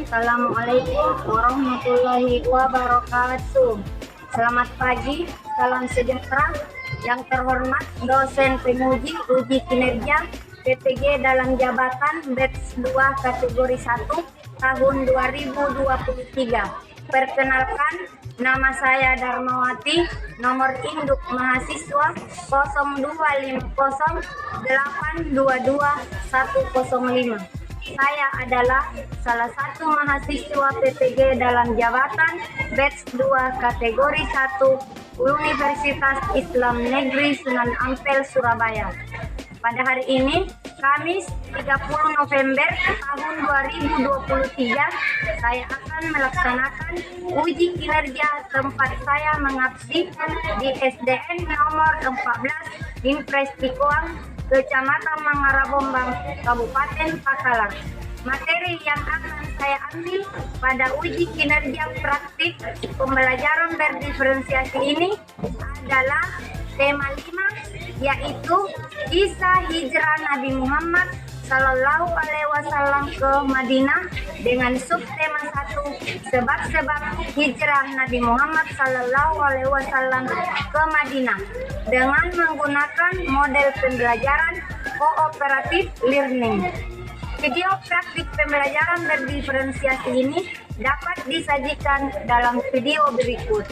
Assalamualaikum warahmatullahi wabarakatuh. Selamat pagi, salam sejahtera. Yang terhormat dosen penguji uji kinerja PTG dalam jabatan batch 2 kategori 1 tahun 2023. Perkenalkan, nama saya Darmawati, nomor induk mahasiswa 02508222105. Saya adalah salah satu mahasiswa PTG dalam jabatan batch 2 kategori 1 Universitas Islam Negeri Sunan Ampel, Surabaya. Pada hari ini, Kamis 30 November tahun 2023, saya akan melaksanakan uji kinerja tempat saya mengabdi di SDN nomor 14 Impres Tikoang, Kecamatan Mangarabombang, Kabupaten Pakalang. Materi yang akan saya ambil pada uji kinerja praktik pembelajaran berdiferensiasi ini adalah tema 5, yaitu kisah hijrah Nabi Muhammad Sallallahu Alaihi Wasallam ke Madinah, dengan subtema 1, sebab-sebab hijrah Nabi Muhammad Sallallahu Alaihi Wasallam ke Madinah, dengan menggunakan model pembelajaran kooperatif learning. Video praktik pembelajaran berdiferensiasi ini dapat disajikan dalam video berikut.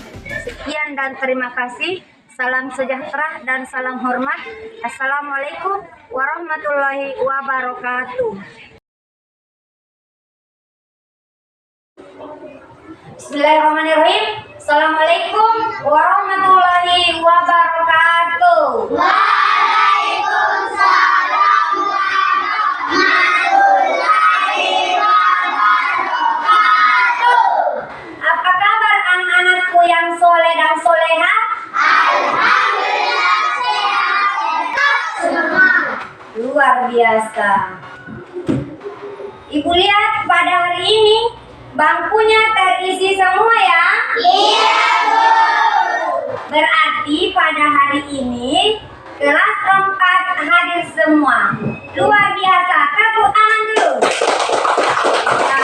Sekian dan terima kasih. Salam sejahtera dan salam hormat. Assalamualaikum warahmatullahi wabarakatuh. Bismillahirrahmanirrahim. Assalamualaikum warahmatullahi wabarakatuh. Waalaikumsalam warahmatullahi wabarakatuh. Apa kabar anak-anakku yang soleh dan soleha? Alhamdulillah sehat semua. Luar biasa. Ibu lihat pada hari ini bangkunya terisi semua ya? Iya, Bu. Berarti pada hari ini kelas 4 hadir semua. Luar biasa. Tepuk tangan dulu. Ya.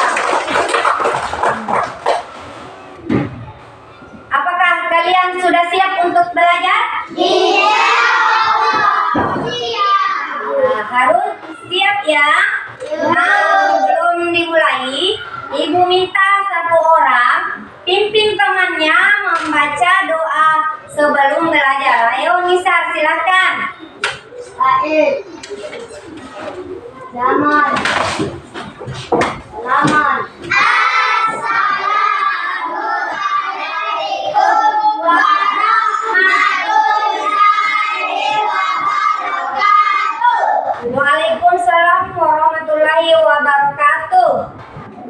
Apakah kalian sudah siap untuk belajar? Iya. Siap. Nah, harus siap ya. Nah, sebelum dimulai, Ibu minta satu orang pimpin temannya membaca doa sebelum belajar. Ayo Nisa, silakan. Baik. Zaman. Selamat. Assalamualaikum warahmatullahi wabarakatuh. Waalaikumsalam warahmatullahi wabarakatuh.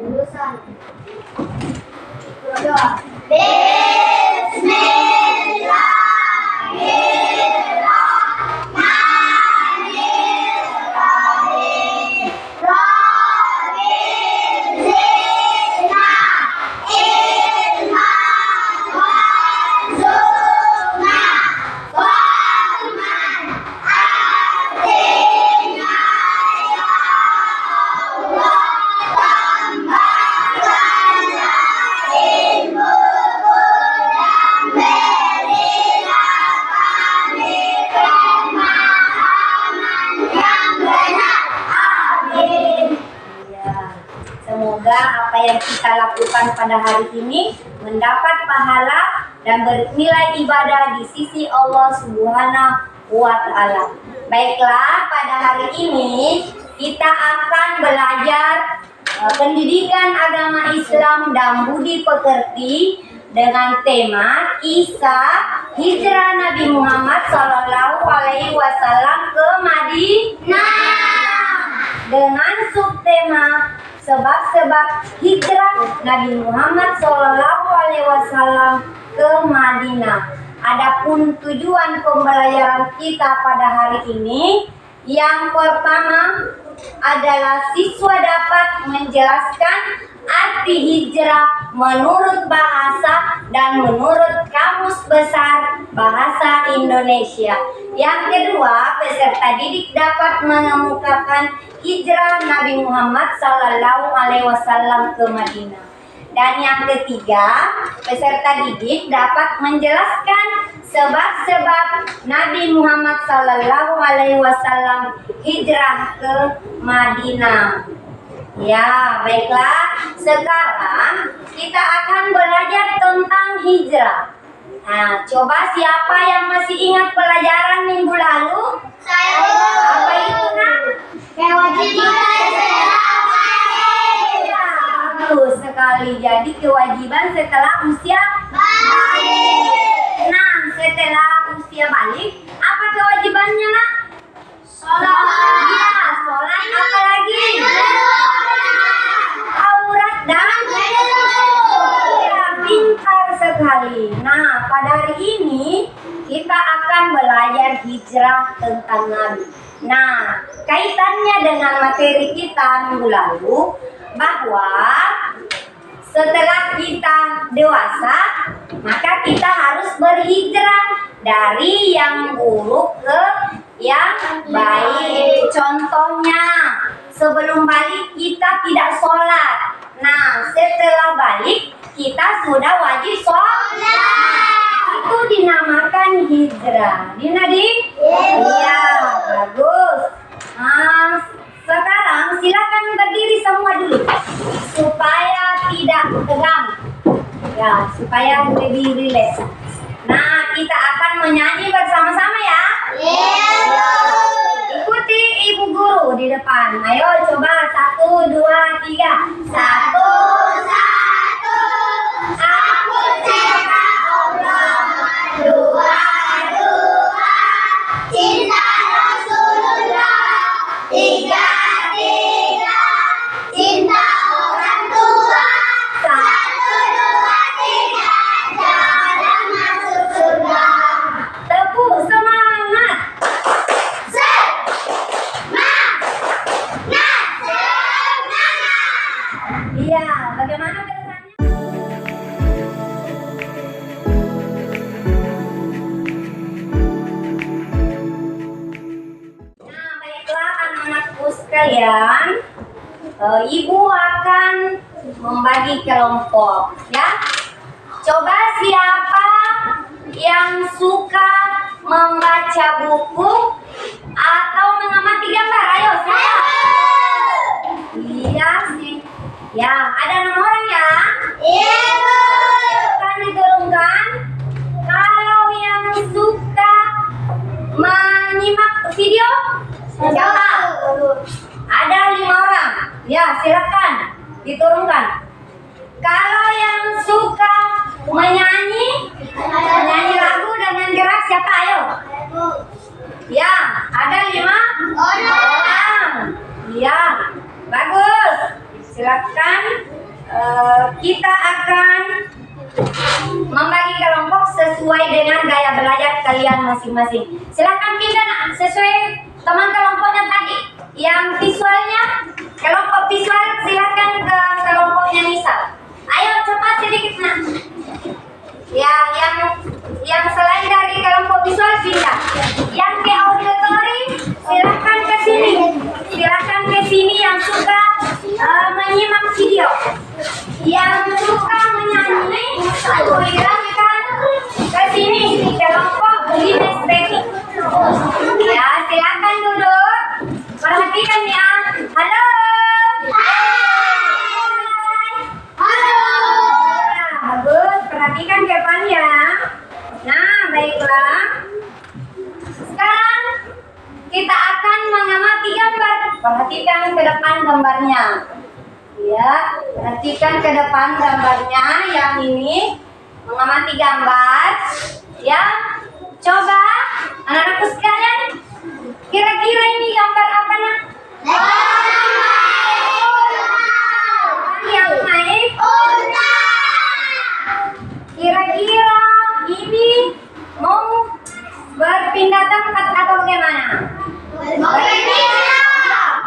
Lulusan. Berdoa. Bismillahirrahmanirrahim. Rabbi zidna ilman warzuqna fahman atina ya Allah, tambahkanlah ilmu dan berilah kami pemahaman yang benar. Amin. Ya, semoga apa yang kita lakukan pada hari ini mendapat pahala dan bernilai ibadah di sisi Allah Subhanahu wa Ta'ala. Baiklah, pada hari ini kita akan belajar pendidikan agama Islam dan budi pekerti dengan tema kisah hijrah Nabi Muhammad Sallallahu Alaihi Wasallam ke Madinah, dengan subtema sebab-sebab hijrah Nabi Muhammad Sallallahu Alaihi Wasallam ke Madinah. Adapun tujuan pembelajaran kita pada hari ini, yang pertama adalah siswa dapat menjelaskan Arti hijrah menurut bahasa dan menurut Kamus Besar Bahasa Indonesia. Yang kedua, peserta didik dapat mengemukakan hijrah Nabi Muhammad SAW ke Madinah. Dan yang ketiga, peserta didik dapat menjelaskan sebab-sebab Nabi Muhammad SAW hijrah ke Madinah. Ya, baiklah. Sekarang kita akan belajar tentang hijrah. Nah, coba siapa yang masih ingat pelajaran minggu lalu? Saya Apa itu, Nak? kewajiban Ya, bagus sekali. Jadi kewajiban setelah usia balik. Nah, setelah usia balik, apa kewajibannya, Nak? Sholat. Ya, sholat, apa lagi? Aurat dan ya, pintar sekali. Nah, pada hari ini kita akan belajar hijrah tentang Nabi. Nah, kaitannya dengan materi kita minggu lalu, bahwa setelah kita dewasa, maka kita harus berhijrah dari yang buruk ke yang baik. Contohnya, sebelum balik kita tidak sholat. Nah, setelah balik kita sudah wajib sholat. Itu dinamakan hijrah. Dinadik? Iya, bagus. Nah, sekarang silakan berdiri semua dulu supaya tidak tegang. Ya, supaya lebih rileks. Nah, kita akan menyanyi bersama-sama ya. Ikuti ibu guru di depan. Ayo coba 1, 2, 3. 1. Satu, aku cinta Allah. Dua, cinta Rasulullah. Tiga, cinta orang tua. 1, 2, 3, jalan masuk surga. Tepuk semangat. Iya, bagaimana kesannya? Nah, baiklah anak-anakku sekalian, Ibu akan membagi kelompok, ya. Coba siapa yang suka membaca buku atau mengamati gambar? Ayo, siapa? Iya sih. Ya, ada 6 orang ya. Akan diturunkan. Kalau yang suka menyimak video, siapa? Ada 5 orang. Ya, silakan diturunkan. Kalau yang suka menyanyi lagu dengan gerak, siapa? Ayo. Ya, ada 5 orang. Ya, bagus. Silakan. Kita akan membagi kelompok sesuai dengan gaya belajar kalian masing-masing. Silakan pindah, Nak, sesuai teman kelompoknya tadi. Yang visualnya, kelompok visual silakan ke kelompoknya Nisa. Ayo cepat sedikit, Nak. Ya, yang selain dari kelompok visual pindah. Yang ke auditory silakan ke sini. Silakan ke sini yang suka menyimak video. Yang suka menyanyi silakan ke sini di kelompok kinestetik. Ya, silakan duduk. Perhatikan ya. Halo. Bagus, perhatikan ke depan ya. Nah, baiklah. Sekarang kita akan mengamati gambar. Perhatikan ke depan gambarnya. Ya, perhatikan ke depan gambarnya. Yang ini mengamati gambar. Ya, coba anak-anakku sekalian. Kira-kira ini gambar apa, Nak? Yang naik. Kira-kira ini mau berpindah tempat atau bagaimana?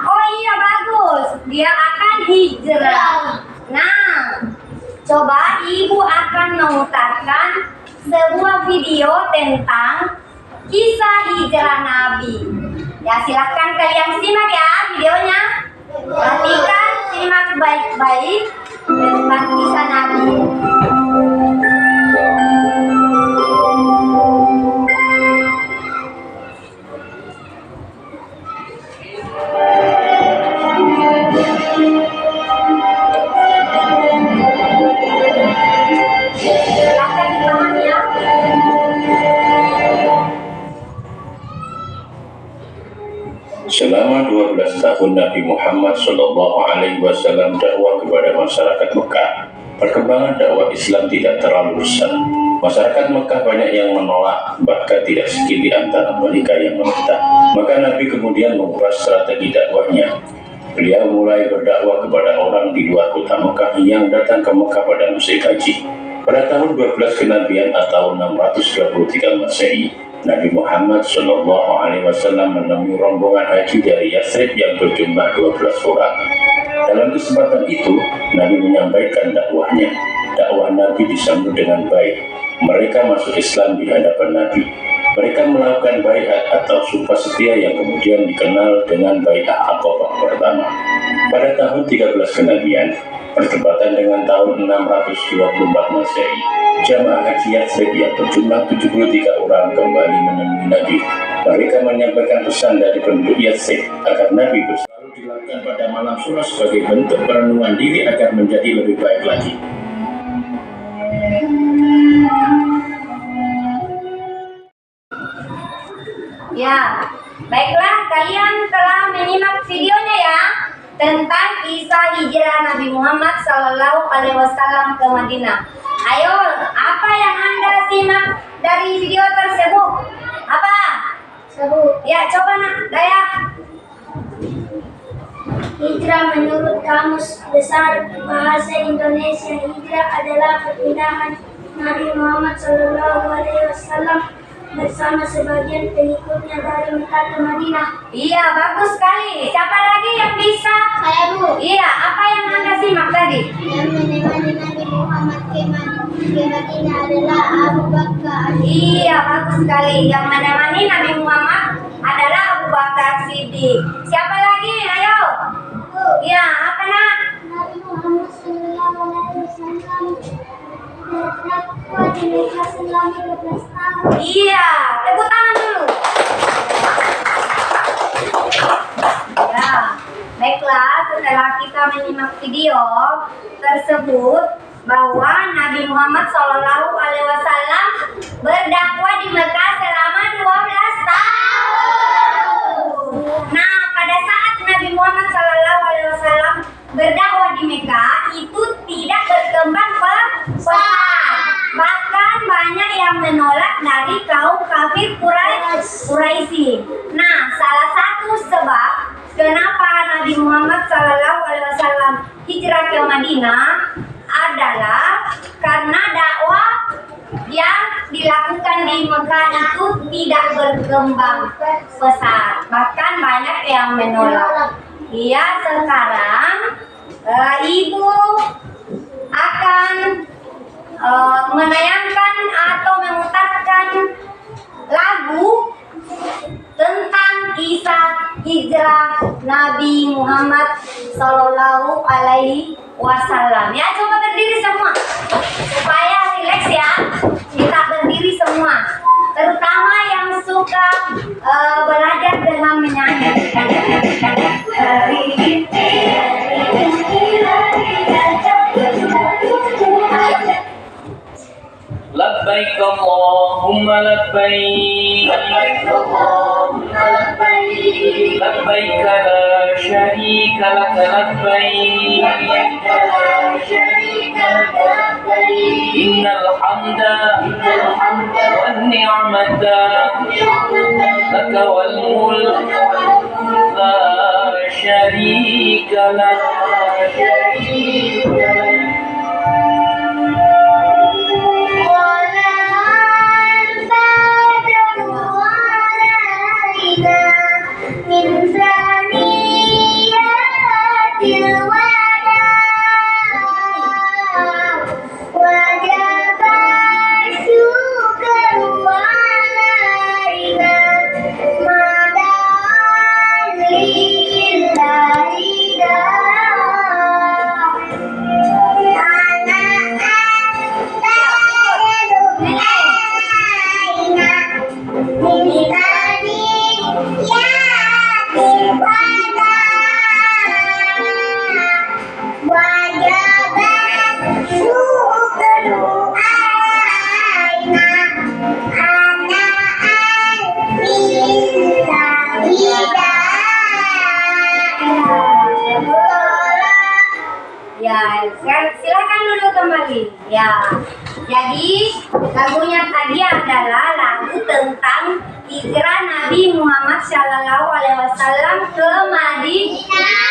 Oh iya, bagus. Dia akan hijrah. Nah, coba ibu akan memutarkan sebuah video tentang kisah hijrah Nabi. Ya, silahkan kalian simak ya videonya. Perhatikan, simak baik-baik tentang kisah Nabi. Silahkan dipahami ya. Selama 12 tahun Nabi Muhammad SAW dakwah kepada masyarakat Mekah, perkembangan dakwah Islam tidak terlalu besar. Masyarakat Mekah banyak yang menolak, bahkan tidak sedikit di antara mereka yang menentang. Maka Nabi kemudian mengubah strategi dakwahnya. Beliau mulai berdakwah kepada orang di luar kota Mekah yang datang ke Mekah pada musim haji. Pada tahun 12 kenabian atau 623 Masehi, Nabi Muhammad SAW menemui rombongan haji dari Yathrib yang berjumlah 12 orang. Dalam kesempatan itu, Nabi menyampaikan dakwahnya. Dakwah Nabi disambut dengan baik. Mereka masuk Islam di hadapan Nabi. Mereka melakukan baiat atau sumpah setia yang kemudian dikenal dengan baiat Aqabah pertama. Pada tahun 13 kenabian, bertepatan dengan tahun 624 Masehi, jamaah haji Yathrib yang berjumlah 73 orang kembali menemui Nabi. Mereka menyampaikan pesan dari penduduk Yathrib agar Nabi selalu dilakukan pada malam Syura sebagai bentuk perenungan diri agar menjadi lebih baik lagi. Ya, baiklah, kalian telah menyimak videonya ya tentang kisah hijrah Nabi Muhammad SAW ke Madinah. Ayo, apa yang Anda simak dari video tersebut? Apa? Ya, coba nak, Daya. Hijrah menurut Kamus Besar Bahasa Indonesia, hijrah adalah perpindahan Nabi Muhammad SAW bersama sebagian pengikutnya dari Mekah ke Madinah. Iya, bagus sekali. Siapa lagi yang bisa? Saya, Bu. Iya, apa yang Anda simak tadi? Yang menemani Nabi Muhammad ke Madinah adalah Abu Bakar. Iya, bagus sekali. Yang menemani Nabi Muhammad adalah Abu Bakar Siddiq. Siapa lagi? Ayo. Iya, apa nak? Nabi Muhammad SAW berdakwah di Mekah selama 12 tahun. Iya, tepuk tangan dulu. Ya, baiklah, setelah kita menyimak video tersebut bahwa Nabi Muhammad SAW berdakwah di Mekah selama 12 tahun. Nah, pada saat Nabi Muhammad SAW berdakwah di Mekah itu tidak berkembang pesat. Bahkan banyak yang menolak dari kaum kafir Quraisy. Nah, salah satu sebab kenapa Nabi Muhammad SAW hijrah ke Madinah adalah karena dakwah yang dilakukan di Mekah itu tidak berkembang pesat. Bahkan banyak yang menolak. Iya, sekarang Ibu akan menayangkan atau memutarkan lagu tentang kisah hijrah Nabi Muhammad SAW. Ya, coba berdiri semua supaya rileks ya. Kita berdiri semua, terutama yang suka belajar dengan menyanyi. لبيك اللهم لبيك لبيك لا شريك لك لبيك إن الحمد والنعمة لك والملك لا شريك لك kasih. Ya, jadi lagunya tadi adalah lagu tentang hijrah Nabi Muhammad SAW ke Madinah.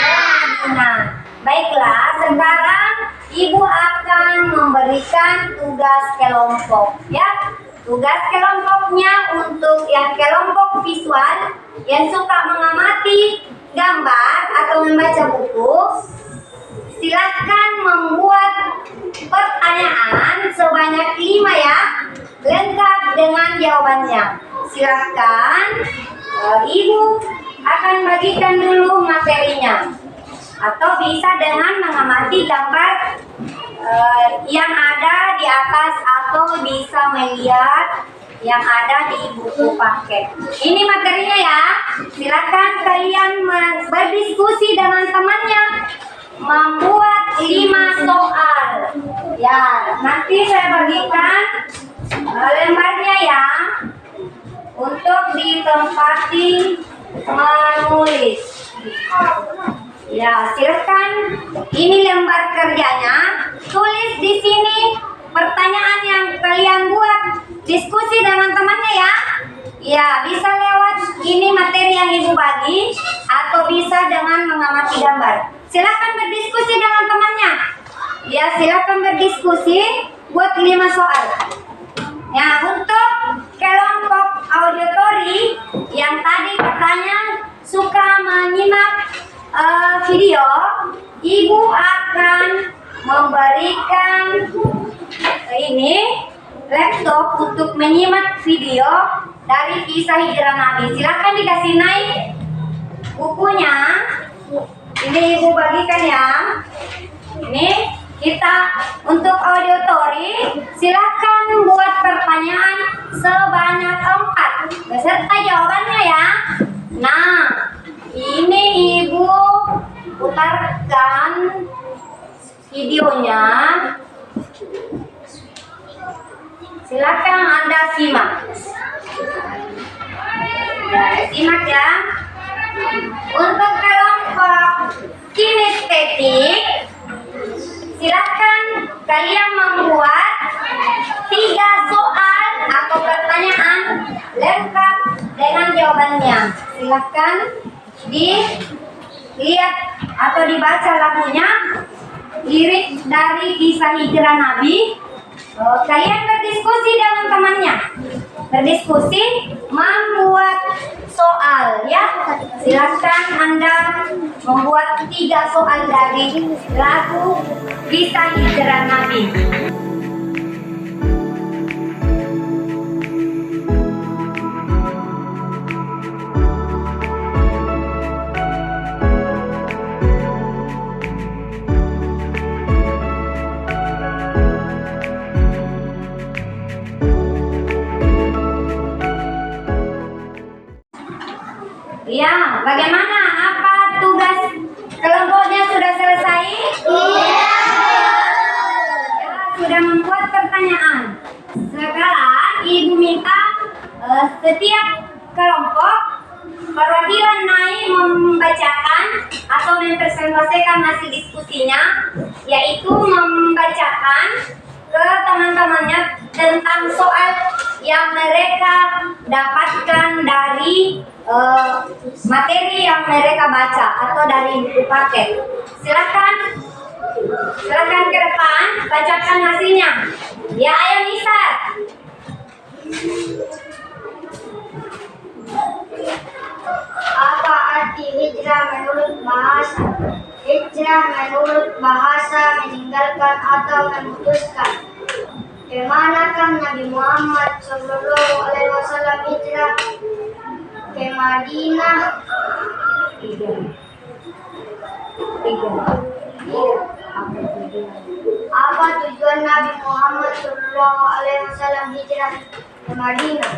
Baiklah, sekarang Ibu akan memberikan tugas kelompok. Ya, tugas kelompoknya untuk yang kelompok visual yang suka mengamati gambar atau membaca buku. Silakan membuat pertanyaan sebanyak 5 ya, lengkap dengan jawabannya. Silakan, Ibu akan bagikan dulu materinya, atau bisa dengan mengamati gambar yang ada di atas, atau bisa melihat yang ada di buku paket. Ini materinya ya. Silakan kalian berdiskusi dengan temannya, membuat 5 soal. Ya, nanti saya bagikan lembarnya ya, untuk ditempati menulis. Ya, silakan. Ini lembar kerjanya. Tulis di sini pertanyaan yang kalian buat. Diskusi dengan temannya ya. Ya, bisa lewat ini materi yang Ibu bagi, atau bisa dengan mengamati gambar. Silakan berdiskusi dengan temannya. Ya, silakan berdiskusi buat 5 soal. Ya, untuk kelompok auditori yang tadi katanya suka menyimak video, Ibu akan memberikan ini laptop untuk menyimak video dari kisah hijrah Nabi. Silakan dikasih naik bukunya. Ini Ibu bagikan ya. Ini kita untuk auditori, silakan buat pertanyaan sebanyak 4 beserta jawabannya ya. Nah, ini Ibu putarkan videonya. Silakan Anda simak. Ya, simak ya. Untuk kelompok kinestetik, silakan kalian membuat 3 soal atau pertanyaan lengkap dengan jawabannya. Silakan dilihat atau dibaca lagunya, lirik dari kisah hijrah Nabi. Kalian berdiskusi dengan temannya, berdiskusi membuat soal ya. Silakan Anda membuat 3 soal dari lagu kisah hijrah Nabi. Ya, bagaimana? Apa tugas kelompoknya sudah selesai? Iya. Ya, sudah membuat pertanyaan. Sekarang Ibu minta setiap kelompok perwakilan naik membacakan atau mempresentasikan hasil diskusinya, yaitu membacakan ke teman-temannya tentang soal yang mereka dapatkan dari materi yang mereka baca atau dari buku paket. Silakan ke depan, bacakan hasilnya. Ya, ayo Nisa. Apa arti hijrah menurut bahasa? Hijrah menurut bahasa meninggalkan atau memutuskan. Kemanakah Nabi Muhammad SAW hijrah ke Madinah? Apa tujuan Nabi Muhammad SAW hijrah ke Madinah?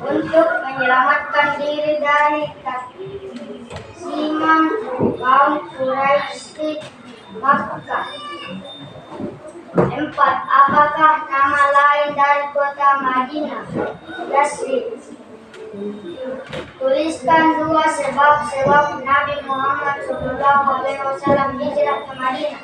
Untuk menyelamatkan diri dari taksiman kaum Quraisy Makkah. 4. Apakah nama lain dari kota Madinah? Yasrib. Tuliskan 2 sebab Nabi Muhammad SAW hijrah ke Madinah.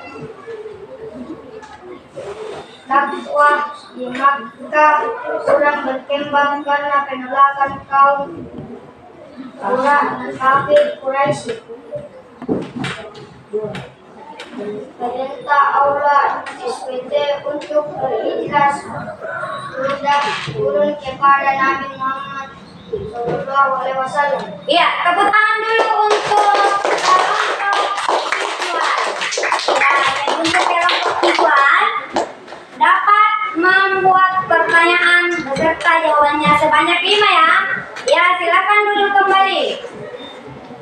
Dakwah di Makkah sedang berkembang karena penolakan kaum orang kafir Quraisy. Perintah Allah SWT untuk berhijrah sudah turun kepada Nabi Muhammad SAW. Iya, tepuk tangan dulu untuk kelompok siswa. Ya, jadi untuk kelompok siswa dapat membuat pertanyaan beserta jawabannya sebanyak 5 ya. Ya, silakan duduk kembali.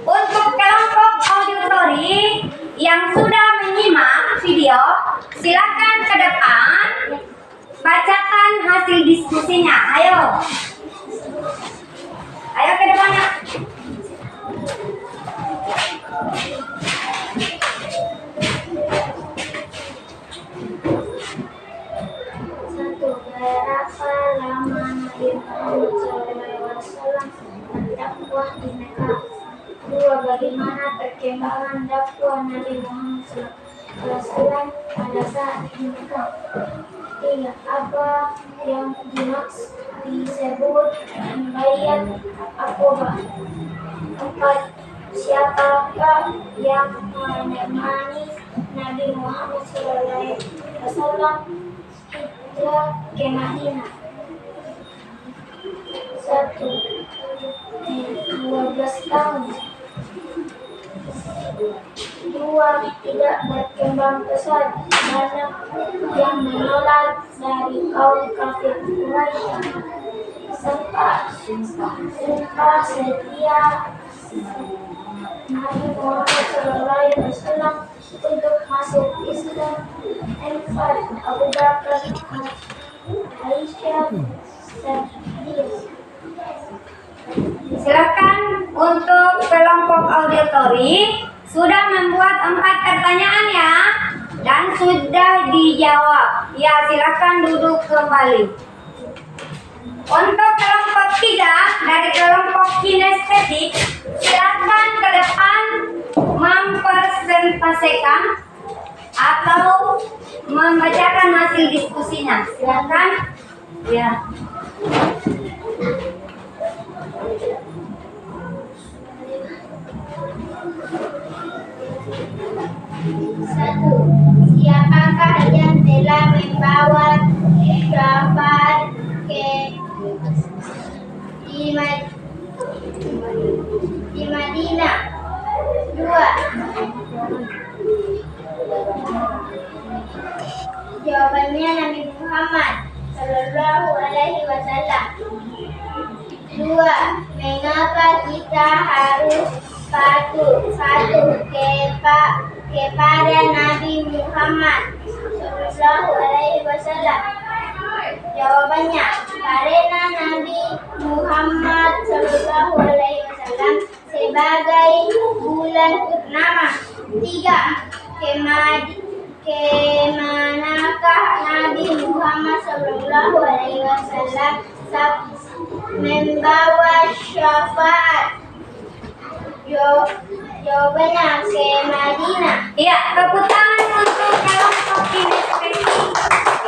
Untuk kelompok auditori yang sudah menyimak video, silakan ke depan bacakan hasil diskusinya. Ayo. Ayo ke depannya. Satu, berapa lama Nabi Muhammad SAW berdakwah di Mekah? Dua, bagaimana perkembangan dakwah Nabi Muhammad SAW pada saat di Mekah? Tiga, apa yang disebut membayar Aqabah? Empat, siapakah yang menemani Nabi Muhammad SAW hijrah ke Madinah? 12 tahun. 2, tidak berkembang pesat, banyak yang menolak dari kaum kafir Quraisy. 4, setia Nabi Muhammad SAW untuk masuk Islam. 4, Abu Bakar, Aisyah, Siddiq. Silakan untuk kelompok auditori sudah membuat 4 pertanyaan ya dan sudah dijawab. Ya, silakan duduk kembali. Untuk kelompok 3 dari kelompok kinestetik, silakan ke depan mempresentasikan atau membacakan hasil diskusinya. Silakan. Ya. Satu, siapakah yang telah membawa syafaat di Madinah? 2, jawabannya Nabi Muhammad Sallallahu Alaihi Wasallam. 2, mengapa kita harus patuh kepada Nabi Muhammad Sallallahu Alaihi Wasallam? Jawabannya, karena Nabi Muhammad Sallallahu Alaihi Wasallam sebagai bulan purnama. 3, kemanakah Nabi Muhammad Sallallahu Alaihi Wasallam membawa syafaat? Jawabannya ke Madinah. Iya, tepuk tangan untuk kelompok kinestetik.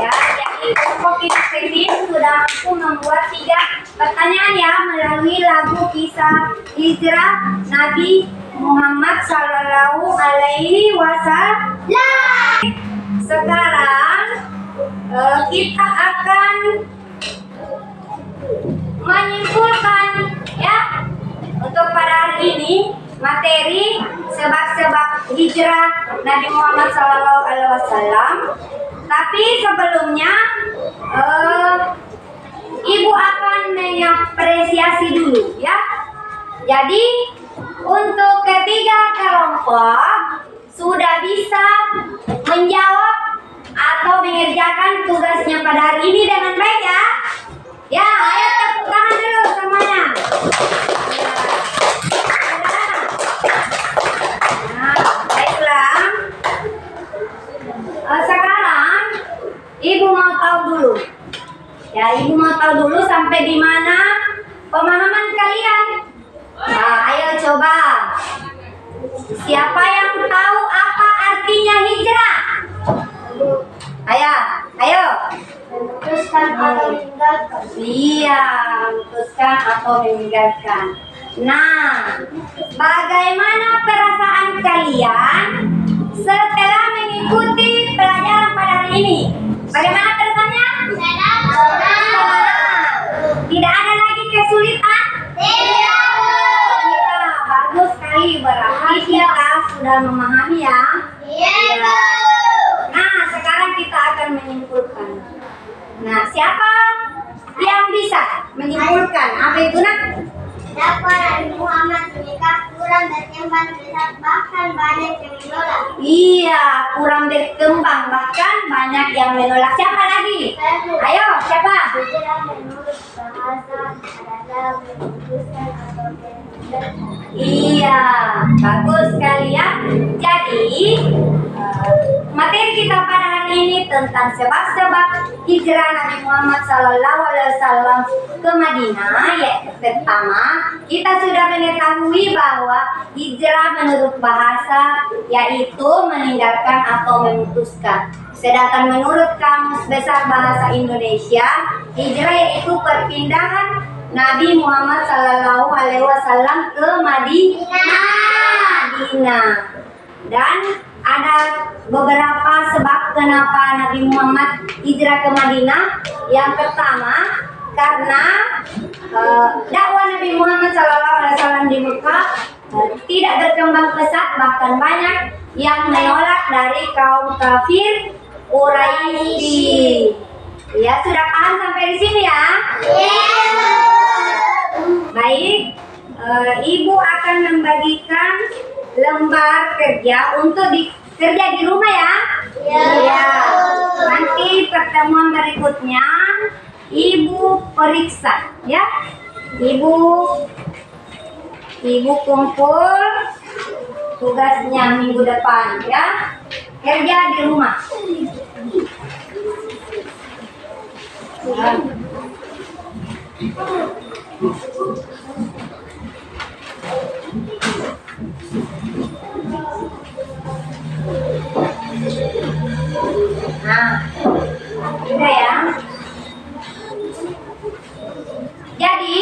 Ya, jadi kelompok kinestetik sudah mampu membuat 3 pertanyaan ya melalui lagu kisah hijrah Nabi Muhammad Sallallahu Alaihi Wasallam. Sekarang kita akan menyimpulkan ya untuk pada hari ini materi sebab-sebab hijrah Nabi Muhammad SAW. Tapi sebelumnya Ibu akan mengapresiasi dulu ya. Jadi untuk ketiga kelompok sudah bisa menjawab atau mengerjakan tugasnya pada hari ini dengan baik ya. Ya, ayo tepuk tangan dulu semuanya. Nah, baiklah. Sekarang Ibu mau tahu dulu. Ya, Ibu mau tahu dulu sampai di mana pemahaman kalian. Nah, ayo coba. Siapa yang tahu apa artinya hijrah? Ayo. memutuskan atau meninggalkan. Iya, memutuskan atau meninggalkan. Nah, bagaimana perasaan kalian setelah mengikuti pelajaran pada hari ini? Bagaimana perasaannya? Senang. Tidak ada lagi kesulitan? Tidak. Iya, bagus sekali. Berarti kita sudah memahami ya. Iya. Nah, sekarang kita akan menyimpulkan. Nah, siapa yang bisa menyimpulkan apa itu nak? Dakwah Nabi Muhammad menikah kurang berkembang pesat, bahkan banyak yang menolak. Iya, kurang berkembang, bahkan banyak yang menolak. Siapa lagi? Ayo, siapa? Hijrah menurut bahasa adalah memutuskan atau meninggalkan. Iya, bagus sekali ya. Jadi, materi kita pada hari ini tentang sebab-sebab hijrah Nabi Muhammad SAW ke Madinah. Yaitu pertama, kita sudah mengetahui bahwa hijrah menurut bahasa yaitu meninggalkan atau memutuskan. Sedangkan menurut Kamus Besar Bahasa Indonesia, hijrah yaitu perpindahan Nabi Muhammad SAW ke Madinah. Dan ada beberapa sebab kenapa Nabi Muhammad hijrah ke Madinah. Yang pertama, karena dakwah Nabi Muhammad SAW di Mekah tidak berkembang pesat, bahkan banyak yang menolak dari kaum kafir Quraisy. Ya, sudah paham sampai di sini ya? Baik, Ibu akan membagikan lembar kerja untuk kerja di rumah ya. Iya. Nanti pertemuan berikutnya Ibu periksa ya. Ibu kumpul tugasnya minggu depan ya. Kerja di rumah. Nah, udah ya. Jadi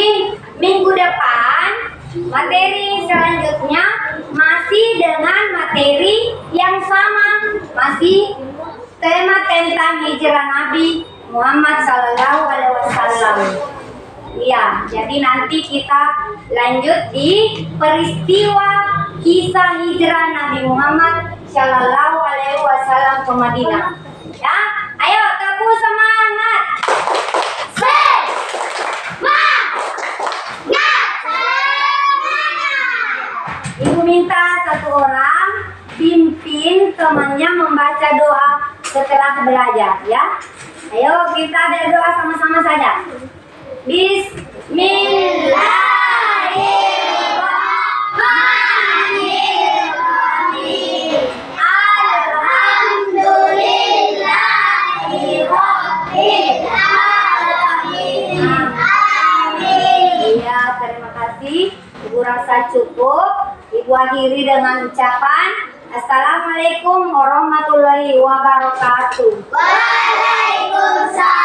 minggu depan materi selanjutnya masih dengan materi yang sama, masih tema tentang hijrah Nabi Muhammad SAW. Iya, jadi nanti kita lanjut di peristiwa kisah hijrah Nabi Muhammad SAW ke Madinah. Ya, ayo tepuk semangat. Ibu minta satu orang pimpin temannya membaca doa setelah belajar ya. Ayo kita berdoa sama-sama saja. Bismillahirrahmanirrahim. Alhamdulillahirabbil alamin. Amin. Ya, terima kasih. Ibu rasa cukup. Ibu akhiri dengan ucapan Assalamualaikum warahmatullahi wabarakatuh. Waalaikumsalam.